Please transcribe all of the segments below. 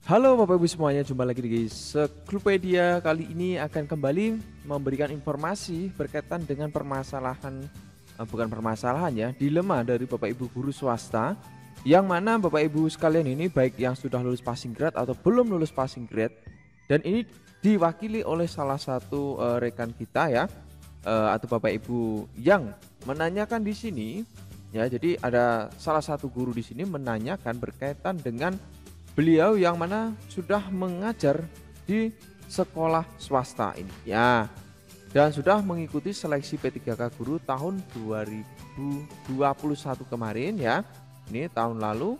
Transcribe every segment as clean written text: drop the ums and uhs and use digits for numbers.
Halo Bapak Ibu semuanya, jumpa lagi di Seklupedia. Kali ini akan kembali memberikan informasi berkaitan dengan permasalahan, bukan permasalahan ya, dilema dari Bapak Ibu guru swasta. Yang mana Bapak Ibu sekalian ini baik yang sudah lulus passing grade atau belum lulus passing grade. Dan ini diwakili oleh salah satu rekan kita ya, atau Bapak Ibu yang menanyakan di sini. Ya, jadi ada salah satu guru di sini menanyakan berkaitan dengan beliau yang mana sudah mengajar di sekolah swasta ini ya, dan sudah mengikuti seleksi P3K guru tahun 2021 kemarin ya, ini tahun lalu,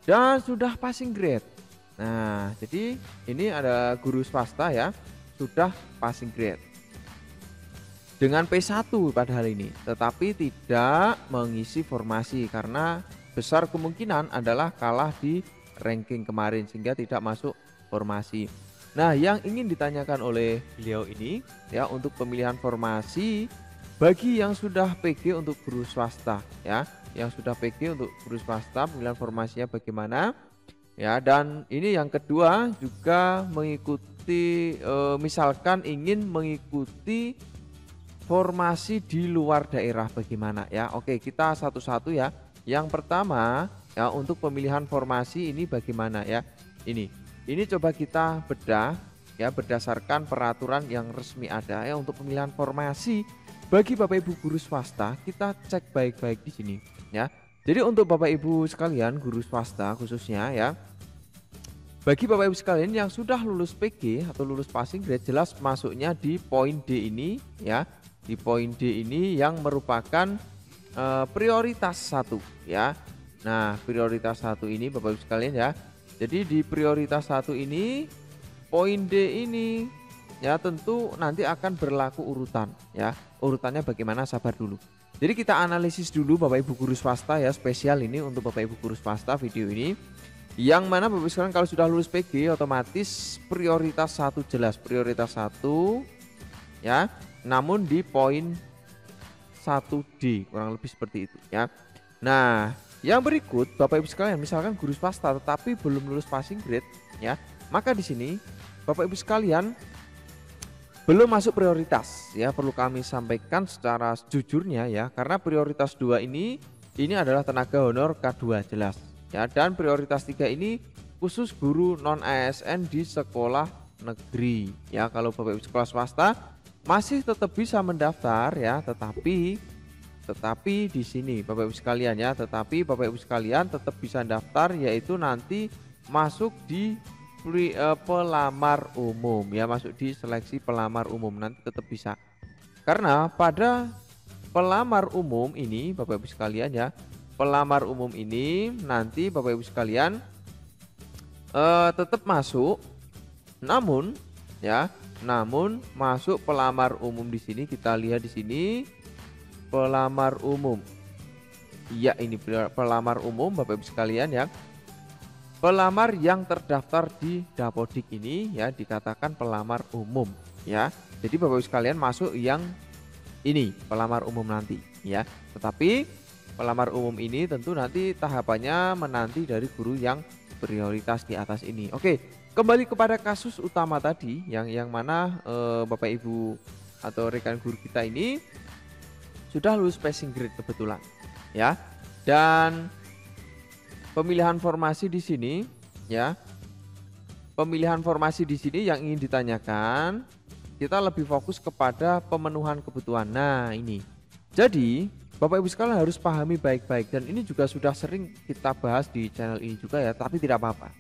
dan sudah passing grade. Nah, jadi ini ada guru swasta ya, sudah passing grade dengan P1 pada hal ini, tetapi tidak mengisi formasi karena besar kemungkinan adalah kalah di ranking kemarin sehingga tidak masuk formasi. Nah, yang ingin ditanyakan oleh beliau ini ya, untuk pemilihan formasi bagi yang sudah PG untuk guru swasta ya, yang sudah PG untuk guru swasta pemilihan formasinya bagaimana ya. Dan ini yang kedua juga mengikuti misalkan ingin mengikuti formasi di luar daerah bagaimana ya. Oke, kita satu-satu ya. Yang pertama ya, untuk pemilihan formasi ini bagaimana ya? Ini coba kita bedah ya, berdasarkan peraturan yang resmi ada ya untuk pemilihan formasi bagi Bapak Ibu guru swasta. Kita cek baik-baik di sini ya. Jadi untuk Bapak Ibu sekalian guru swasta khususnya ya, bagi Bapak Ibu sekalian yang sudah lulus PG atau lulus passing grade, jelas masuknya di poin D ini ya. Di poin D ini yang merupakan prioritas 1 ya. Nah, prioritas 1 ini Bapak Ibu sekalian ya. Jadi di prioritas 1 ini poin D ini ya, tentu nanti akan berlaku urutan ya. Urutannya bagaimana, sabar dulu. Jadi kita analisis dulu Bapak Ibu guru swasta ya, spesial ini untuk Bapak Ibu guru swasta video ini. Yang mana Bapak Ibu sekalian kalau sudah lulus PG otomatis prioritas 1 jelas, prioritas 1 ya. Namun di poin 1D kurang lebih seperti itu ya. Nah, yang berikut Bapak Ibu sekalian misalkan guru swasta tetapi belum lulus passing grade ya, maka di sini Bapak Ibu sekalian belum masuk prioritas ya, perlu kami sampaikan secara jujurnya ya, karena prioritas 2 ini adalah tenaga honor K2 jelas ya, dan prioritas 3 ini khusus guru non ASN di sekolah negeri ya. Kalau Bapak Ibu sekolah swasta masih tetap bisa mendaftar ya, tetapi di sini Bapak Ibu sekalian ya, tetapi Bapak Ibu sekalian tetap bisa daftar, yaitu nanti masuk di pelamar umum ya, masuk di seleksi pelamar umum nanti tetap bisa. Karena pada pelamar umum ini Bapak Ibu sekalian ya, pelamar umum ini nanti Bapak Ibu sekalian tetap masuk, namun ya, namun masuk pelamar umum di sini kita lihat di sini pelamar umum. Iya, ini pelamar umum Bapak Ibu sekalian ya. Pelamar yang terdaftar di Dapodik ini ya dikatakan pelamar umum ya. Jadi Bapak Ibu sekalian masuk yang ini pelamar umum nanti ya. Tetapi pelamar umum ini tentu nanti tahapannya menanti dari guru yang prioritas di atas ini. Oke, kembali kepada kasus utama tadi yang mana Bapak Ibu atau rekan guru kita ini sudah lulus passing grade kebetulan ya. Dan pemilihan formasi di sini ya. Pemilihan formasi di sini yang ingin ditanyakan, kita lebih fokus kepada pemenuhan kebutuhan. Nah, ini. Jadi, Bapak Ibu sekalian harus pahami baik-baik, dan ini juga sudah sering kita bahas di channel ini juga ya, tapi tidak apa-apa.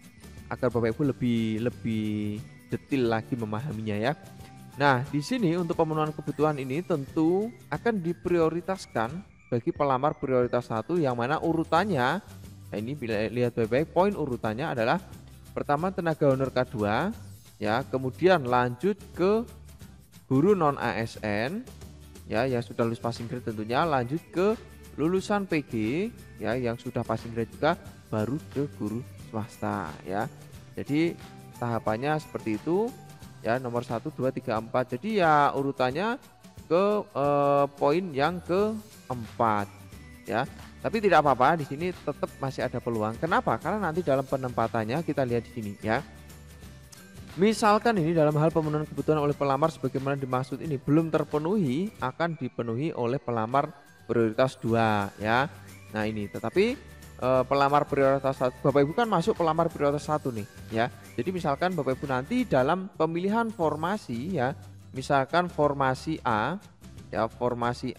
Agar Bapak Ibu lebih detail lagi memahaminya ya. Nah, di sini untuk pemenuhan kebutuhan ini tentu akan diprioritaskan bagi pelamar prioritas 1 yang mana urutannya, nah ini bila lihat baik-baik, poin urutannya adalah pertama tenaga honor K2 ya, kemudian lanjut ke guru non ASN ya yang sudah lulus passing grade, tentunya lanjut ke lulusan PG ya yang sudah passing grade juga, baru ke guru swasta ya. Jadi tahapannya seperti itu ya, nomor 1 2 3 4. Jadi ya urutannya ke poin yang keempat ya. Tapi tidak apa-apa, di sini tetap masih ada peluang. Kenapa? Karena nanti dalam penempatannya kita lihat di sini ya. Misalkan ini dalam hal pemenuhan kebutuhan oleh pelamar sebagaimana dimaksud ini belum terpenuhi, akan dipenuhi oleh pelamar prioritas 2 ya. Nah ini tetapi pelamar prioritas 1, Bapak Ibu kan masuk pelamar prioritas 1 nih ya. Jadi misalkan Bapak Ibu nanti dalam pemilihan formasi ya, misalkan formasi A ya, formasi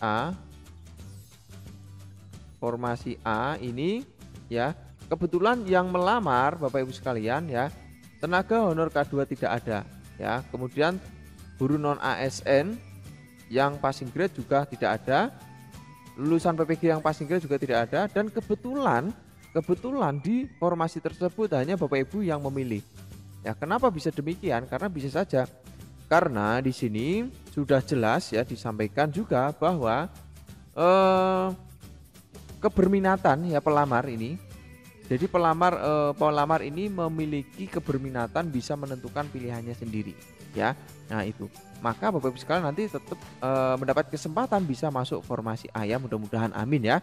A ini ya, kebetulan yang melamar Bapak Ibu sekalian ya, tenaga honor K2 tidak ada ya. Kemudian guru non ASN yang passing grade juga tidak ada. Lulusan PPG yang passing grade juga tidak ada, dan kebetulan di formasi tersebut hanya Bapak Ibu yang memilih. Ya, kenapa bisa demikian? Karena bisa saja karena di sini sudah jelas ya disampaikan juga bahwa keberminatan ya pelamar ini. Jadi pelamar ini memiliki keberminatan, bisa menentukan pilihannya sendiri ya. Nah itu, maka Bapak Ibu sekalian nanti tetap mendapat kesempatan bisa masuk formasi A ya, mudah-mudahan amin ya.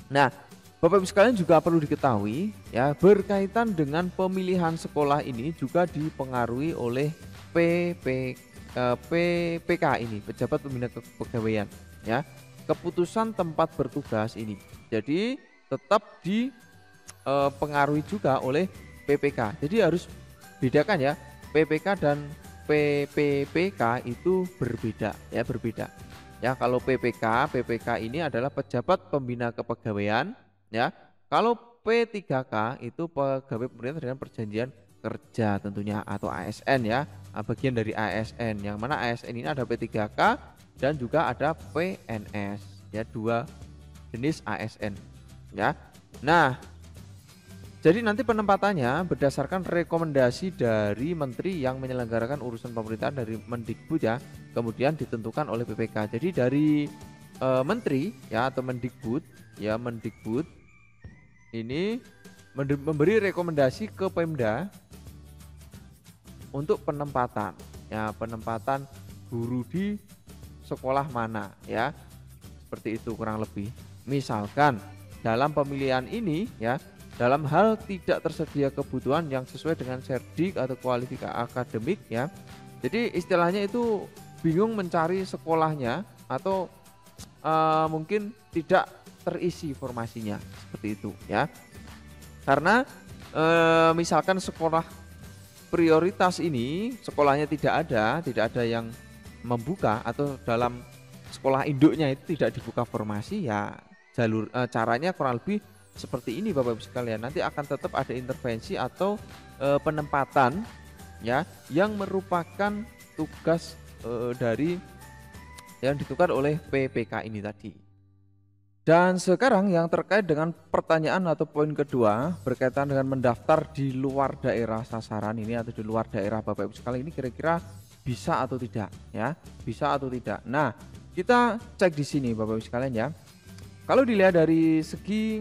Nah Bapak Ibu sekalian juga perlu diketahui ya, berkaitan dengan pemilihan sekolah ini juga dipengaruhi oleh PPK ini, pejabat pembina kepegawaian ya, keputusan tempat bertugas ini. Jadi tetap dipengaruhi juga oleh PPK. Jadi harus bedakan ya, PPK dan PPPK itu berbeda ya, berbeda. Ya, kalau PPK ini adalah pejabat pembina kepegawaian ya. Kalau P3K itu pegawai pemerintah dengan perjanjian kerja tentunya, atau ASN ya. Bagian dari ASN, yang mana ASN ini ada P3K dan juga ada PNS ya, dua jenis ASN ya. Nah, jadi nanti penempatannya berdasarkan rekomendasi dari menteri yang menyelenggarakan urusan pemerintahan, dari Mendikbud ya, kemudian ditentukan oleh PPK. Jadi dari menteri ya atau Mendikbud ya, Mendikbud ini memberi rekomendasi ke Pemda untuk penempatan ya, penempatan guru di sekolah mana ya. Seperti itu kurang lebih. Misalkan dalam pemilihan ini ya, dalam hal tidak tersedia kebutuhan yang sesuai dengan serdik atau kualifikasi akademik ya. Jadi istilahnya itu bingung mencari sekolahnya, atau mungkin tidak terisi formasinya, seperti itu ya. Karena misalkan sekolah prioritas ini sekolahnya tidak ada yang membuka, atau dalam sekolah induknya itu tidak dibuka formasi ya, jalur caranya kurang lebih seperti ini Bapak Ibu sekalian. Nanti akan tetap ada intervensi atau penempatan ya, yang merupakan tugas dari yang ditentukan oleh PPK ini tadi. Dan sekarang yang terkait dengan pertanyaan atau poin kedua berkaitan dengan mendaftar di luar daerah sasaran ini atau di luar daerah Bapak Ibu sekalian, ini kira-kira bisa atau tidak ya, bisa atau tidak. Nah, kita cek di sini Bapak Ibu sekalian ya. Kalau dilihat dari segi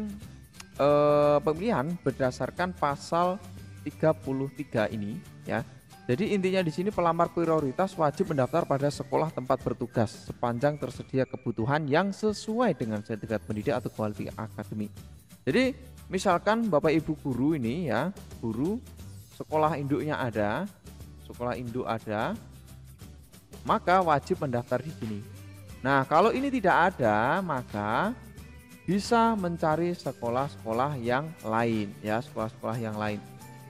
pemilihan berdasarkan pasal 33 ini ya. Jadi intinya di sini pelamar prioritas wajib mendaftar pada sekolah tempat bertugas sepanjang tersedia kebutuhan yang sesuai dengan sertifikat pendidik atau kualifikasi akademik. Jadi misalkan Bapak Ibu guru ini ya, guru sekolah induknya ada, sekolah induk ada, maka wajib mendaftar di sini. Nah, kalau ini tidak ada, maka bisa mencari sekolah-sekolah yang lain ya, sekolah-sekolah yang lain.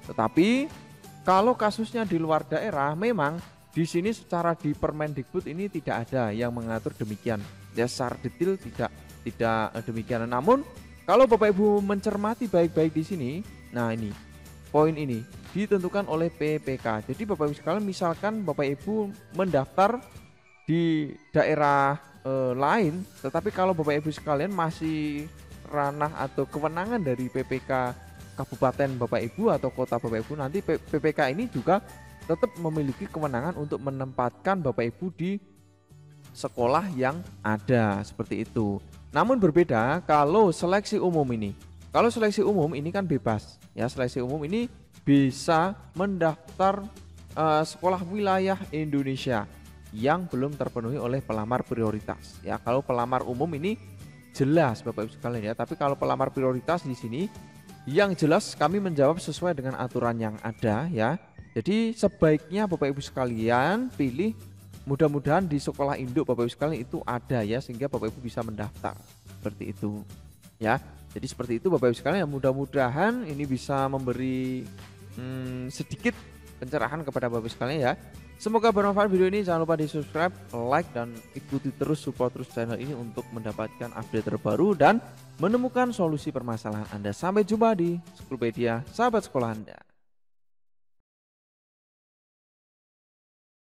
Tetapi kalau kasusnya di luar daerah, memang di sini secara di Permendikbud ini tidak ada yang mengatur demikian. Ya, secara detail tidak demikian. Namun kalau Bapak Ibu mencermati baik-baik di sini, nah ini poin ini ditentukan oleh PPK. Jadi Bapak Ibu sekalian, misalkan Bapak Ibu mendaftar di daerah lain, tetapi kalau Bapak Ibu sekalian masih ranah atau kewenangan dari PPK Kabupaten Bapak Ibu atau kota Bapak Ibu, nanti PPK ini juga tetap memiliki kewenangan untuk menempatkan Bapak Ibu di sekolah yang ada, seperti itu. Namun berbeda kalau seleksi umum ini. Kalau seleksi umum ini kan bebas ya, seleksi umum ini bisa mendaftar sekolah wilayah Indonesia yang belum terpenuhi oleh pelamar prioritas ya. Kalau pelamar umum ini jelas Bapak Ibu sekalian ya. Tapi kalau pelamar prioritas di sini yang jelas kami menjawab sesuai dengan aturan yang ada ya. Jadi sebaiknya Bapak Ibu sekalian pilih, mudah-mudahan di sekolah induk Bapak Ibu sekalian itu ada ya, sehingga Bapak Ibu bisa mendaftar seperti itu ya. Jadi seperti itu Bapak Ibu sekalian, mudah-mudahan ini bisa memberi sedikit pencerahan kepada Bapak Ibu sekalian ya. Semoga bermanfaat video ini. Jangan lupa di subscribe, like, dan ikuti terus, support terus channel ini untuk mendapatkan update terbaru dan menemukan solusi permasalahan Anda. Sampai jumpa di Schoolpedia, sahabat sekolah Anda.